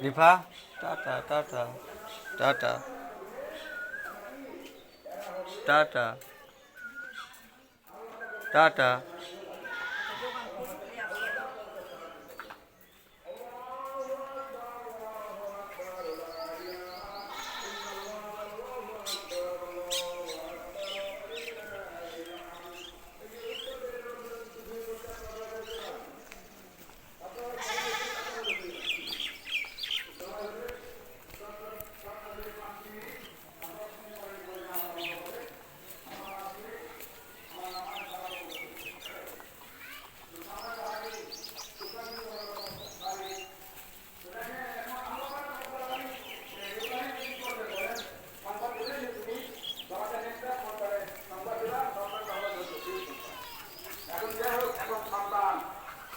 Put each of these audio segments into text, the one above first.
Rifa, tata tata tata tata tata.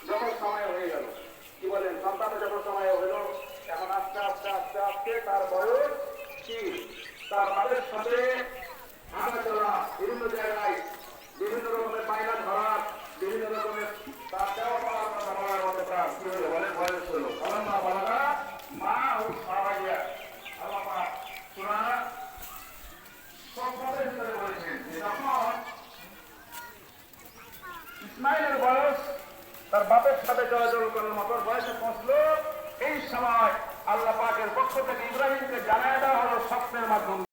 যখন সময় হয়ে গেল, কি বলেন, সন্তানের যখন সময় হলো, এখন আস্তে আস্তে আস্তে আস্তে তার বয়স কি, তার বাপের সাথে হাঁটা চলা, বিভিন্ন জায়গায় বিভিন্ন রকমের বায়না ধরা, বিভিন্ন রকমের তার দেওয়া পাওয়ার কথা বলার মতো তার কি হলো বলেন, বয়স হলো। কারণ মা বলা মা ও সারাইয়া আল্লাহ সুরা সম্পদের ভিতরে বলেছেন যে যখন ইসমাইলের বয়স তার বাপের সাথে জয়জল করার মতো বয়সে পৌঁছলো, এই সময় আল্লাহ পাকের পক্ষ থেকে ইব্রাহিমকে জানায় দেওয়া হলো স্বপ্নের মাধ্যমে।